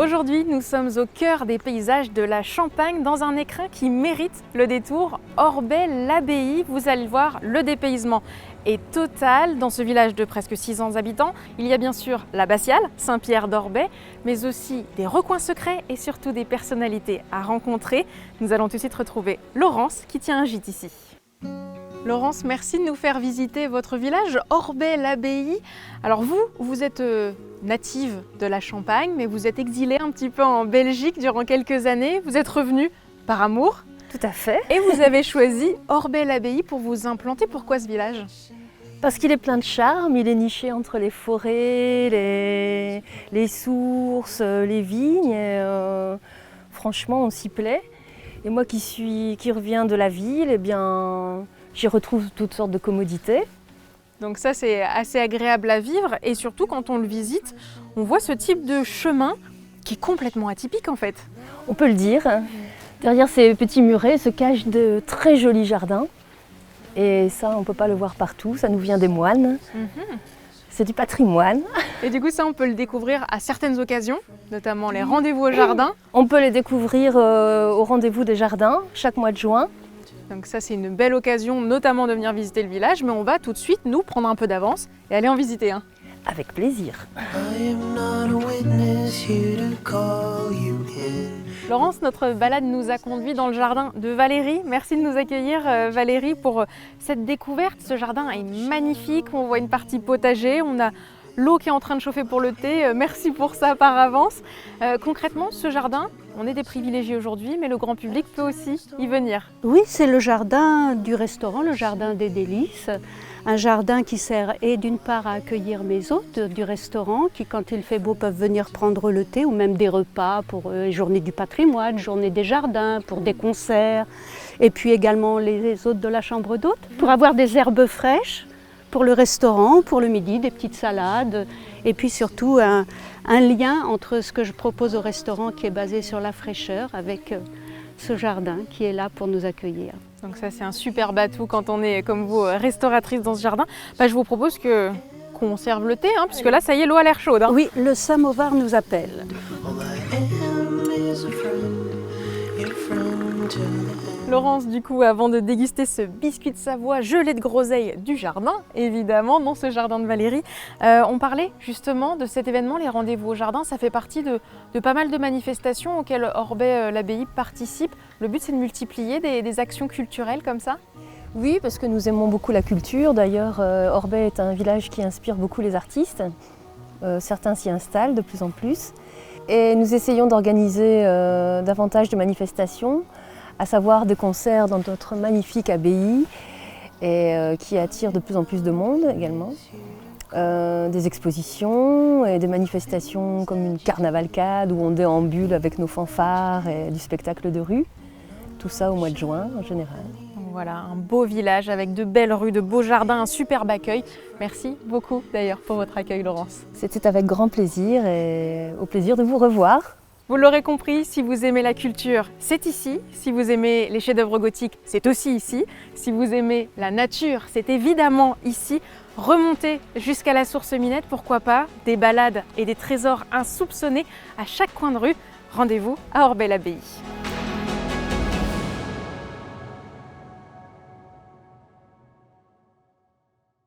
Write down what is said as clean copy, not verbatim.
Aujourd'hui, nous sommes au cœur des paysages de la Champagne, dans un écrin qui mérite le détour, Orbey-l'Abbaye. Vous allez le voir, le dépaysement est total dans ce village de presque 600 habitants. Il y a bien sûr l'abbatiale, Saint-Pierre d'Orbey, mais aussi des recoins secrets et surtout des personnalités à rencontrer. Nous allons tout de suite retrouver Laurence qui tient un gîte ici. Laurence, merci de nous faire visiter votre village, Orbey-l'Abbaye. Alors vous êtes native de la Champagne, mais vous êtes exilée un petit peu en Belgique durant quelques années. Vous êtes revenue par amour. Tout à fait. Et vous avez choisi Orbey-l'Abbaye pour vous implanter. Pourquoi ce village? Parce qu'il est plein de charme, il est niché entre les forêts, les sources, les vignes. Franchement, on s'y plaît. Et moi qui reviens de la ville, eh bien, j'y retrouve toutes sortes de commodités. Donc ça, c'est assez agréable à vivre. Et surtout, quand on le visite, on voit ce type de chemin qui est complètement atypique en fait. On peut le dire. Derrière ces petits murets se cachent de très jolis jardins. Et ça, on ne peut pas le voir partout, ça nous vient des moines. C'est du patrimoine. Et du coup, ça, on peut le découvrir à certaines occasions, notamment les rendez-vous au jardin. On peut les découvrir au rendez-vous des jardins, chaque mois de juin. Donc ça, c'est une belle occasion, notamment de venir visiter le village, mais on va tout de suite, nous, prendre un peu d'avance et aller en visiter un. Avec plaisir. Laurence, notre balade nous a conduit dans le jardin de Valérie. Merci de nous accueillir, Valérie, pour cette découverte. Ce jardin est magnifique, on voit une partie potager, on a l'eau qui est en train de chauffer pour le thé. Merci pour ça par avance. Concrètement, ce jardin, on est des privilégiés aujourd'hui, mais le grand public peut aussi y venir. Oui, c'est le jardin du restaurant, le jardin des délices. Un jardin qui sert et d'une part à accueillir mes hôtes du restaurant qui, quand il fait beau, peuvent venir prendre le thé ou même des repas pour les journées du patrimoine, journée des jardins, pour des concerts. Et puis également les hôtes de la chambre d'hôtes pour avoir des herbes fraîches pour le restaurant, pour le midi, des petites salades. Et puis surtout un lien entre ce que je propose au restaurant qui est basé sur la fraîcheur avec ce jardin qui est là pour nous accueillir. Donc ça, c'est un super atout quand on est comme vous restauratrice dans ce jardin. Je vous propose qu'on serve le thé, puisque là, ça y est, l'eau a l'air chaude. Oui, le samovar nous appelle. Laurence, du coup, avant de déguster ce biscuit de Savoie gelé de groseille du jardin, évidemment, dans ce jardin de Valérie, on parlait justement de cet événement, les rendez-vous au jardin. Ça fait partie de pas mal de manifestations auxquelles Orbey-l'Abbaye participe. Le but, c'est de multiplier des actions culturelles comme ça? Oui, parce que nous aimons beaucoup la culture. D'ailleurs, Orbey est un village qui inspire beaucoup les artistes. Certains s'y installent de plus en plus. Et nous essayons d'organiser davantage de manifestations, à savoir des concerts dans notre magnifique abbaye et qui attirent de plus en plus de monde également. Des expositions et des manifestations comme une carnavalcade où on déambule avec nos fanfares et du spectacle de rue. Tout ça au mois de juin en général. Voilà, un beau village avec de belles rues, de beaux jardins, un superbe accueil. Merci beaucoup d'ailleurs pour votre accueil, Laurence. C'était avec grand plaisir et au plaisir de vous revoir. Vous l'aurez compris, si vous aimez la culture, c'est ici. Si vous aimez les chefs-d'œuvre gothiques, c'est aussi ici. Si vous aimez la nature, c'est évidemment ici. Remontez jusqu'à la source Minette, pourquoi pas, des balades et des trésors insoupçonnés à chaque coin de rue. Rendez-vous à Orbey-l'Abbaye.